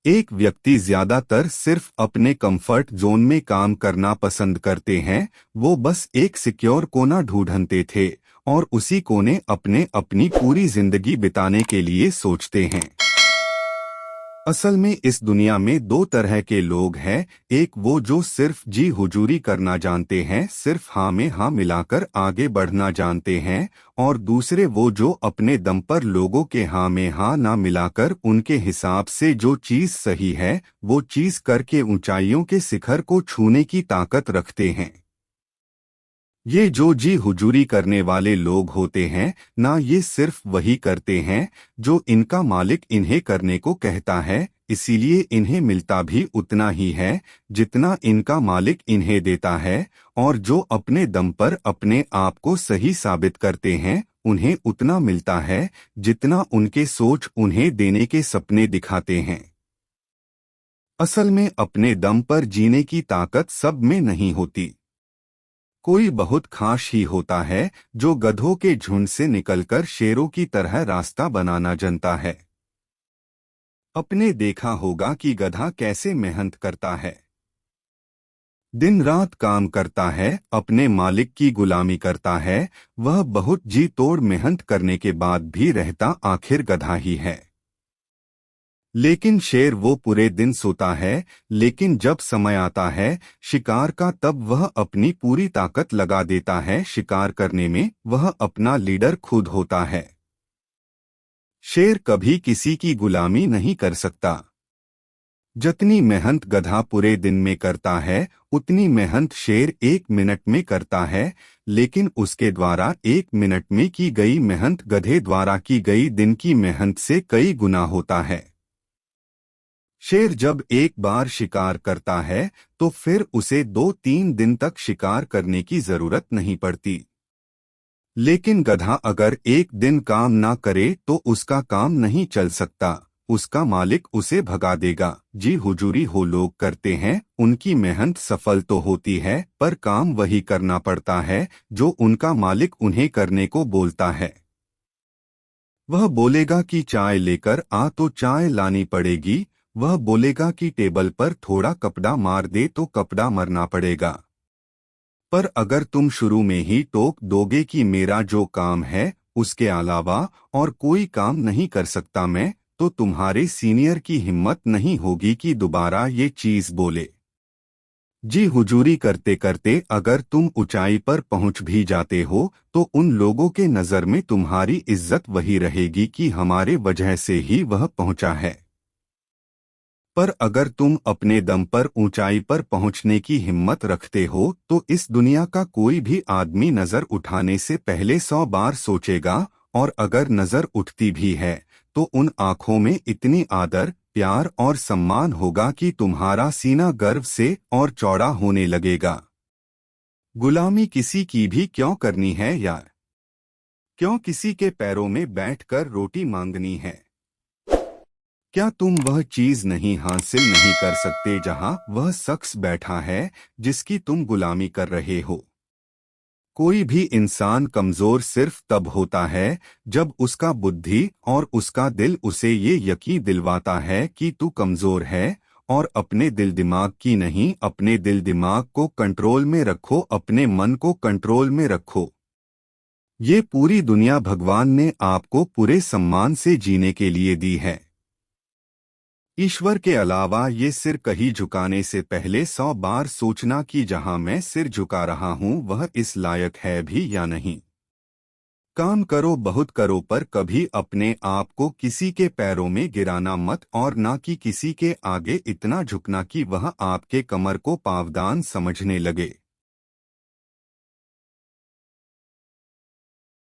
एक व्यक्ति ज्यादातर सिर्फ अपने कंफर्ट जोन में काम करना पसंद करते हैं। वो बस एक सिक्योर कोना ढूंढते थे और उसी कोने अपनी पूरी जिंदगी बिताने के लिए सोचते हैं। असल में इस दुनिया में दो तरह के लोग हैं। एक वो जो सिर्फ जी हुजूरी करना जानते हैं, सिर्फ हाँ में हाँ मिलाकर आगे बढ़ना जानते हैं, और दूसरे वो जो अपने दम पर लोगों के हाँ में हाँ ना मिलाकर उनके हिसाब से जो चीज सही है वो चीज करके ऊंचाइयों के शिखर को छूने की ताकत रखते हैं। ये जो जी हुजूरी करने वाले लोग होते हैं ना, ये सिर्फ वही करते हैं जो इनका मालिक इन्हें करने को कहता है, इसीलिए इन्हें मिलता भी उतना ही है जितना इनका मालिक इन्हें देता है। और जो अपने दम पर अपने आप को सही साबित करते हैं उन्हें उतना मिलता है जितना उनके सोच उन्हें देने के सपने दिखाते हैं। असल में अपने दम पर जीने की ताकत सब में नहीं होती। कोई बहुत खास ही होता है जो गधों के झुंड से निकलकर शेरों की तरह रास्ता बनाना जानता है। अपने देखा होगा कि गधा कैसे मेहनत करता है, दिन रात काम करता है, अपने मालिक की गुलामी करता है। वह बहुत जी तोड़ मेहनत करने के बाद भी रहता आखिर गधा ही है। लेकिन शेर वो पूरे दिन सोता है, लेकिन जब समय आता है शिकार का तब वह अपनी पूरी ताकत लगा देता है शिकार करने में। वह अपना लीडर खुद होता है। शेर कभी किसी की गुलामी नहीं कर सकता। जितनी मेहनत गधा पूरे दिन में करता है उतनी मेहनत शेर 1 मिनट में करता है, लेकिन उसके द्वारा 1 मिनट में की गई मेहनत गधे द्वारा की गई दिन की मेहनत से कई गुना होता है। शेर जब एक बार शिकार करता है तो फिर उसे 2-3 दिन तक शिकार करने की जरूरत नहीं पड़ती। लेकिन गधा अगर एक दिन काम ना करे तो उसका काम नहीं चल सकता, उसका मालिक उसे भगा देगा। जी हुजूरी हो लोग करते हैं, उनकी मेहनत सफल तो होती है पर काम वही करना पड़ता है जो उनका मालिक उन्हें करने को बोलता है। वह बोलेगा कि चाय लेकर आ तो चाय लानी पड़ेगी, वह बोलेगा कि टेबल पर थोड़ा कपड़ा मार दे तो कपड़ा मरना पड़ेगा। पर अगर तुम शुरू में ही टोक दोगे कि मेरा जो काम है उसके अलावा और कोई काम नहीं कर सकता मैं, तो तुम्हारे सीनियर की हिम्मत नहीं होगी कि दोबारा ये चीज बोले। जी हुजूरी करते करते अगर तुम ऊंचाई पर पहुंच भी जाते हो तो उन लोगों के नजर में तुम्हारी इज्जत वही रहेगी कि हमारे वजह से ही वह पहुंचा है। पर अगर तुम अपने दम पर ऊंचाई पर पहुंचने की हिम्मत रखते हो तो इस दुनिया का कोई भी आदमी नजर उठाने से पहले 100 बार सोचेगा, और अगर नजर उठती भी है तो उन आंखों में इतनी आदर प्यार और सम्मान होगा कि तुम्हारा सीना गर्व से और चौड़ा होने लगेगा। गुलामी किसी की भी क्यों करनी है यार? क्यों किसी के पैरों में बैठकर रोटी मांगनी है? क्या तुम वह चीज नहीं हासिल नहीं कर सकते जहां वह शख्स बैठा है जिसकी तुम गुलामी कर रहे हो? कोई भी इंसान कमजोर सिर्फ तब होता है जब उसका बुद्धि और उसका दिल उसे ये यकीन दिलवाता है कि तू कमजोर है। और अपने दिल दिमाग की नहीं, अपने दिल दिमाग को कंट्रोल में रखो, अपने मन को कंट्रोल में रखो। ये पूरी दुनिया भगवान ने आपको पूरे सम्मान से जीने के लिए दी है। ईश्वर के अलावा ये सिर कहीं झुकाने से पहले 100 बार सोचना कि जहां मैं सिर झुका रहा हूं वह इस लायक है भी या नहीं। काम करो बहुत करो पर कभी अपने आप को किसी के पैरों में गिराना मत, और ना कि किसी के आगे इतना झुकना कि वह आपके कमर को पावदान समझने लगे।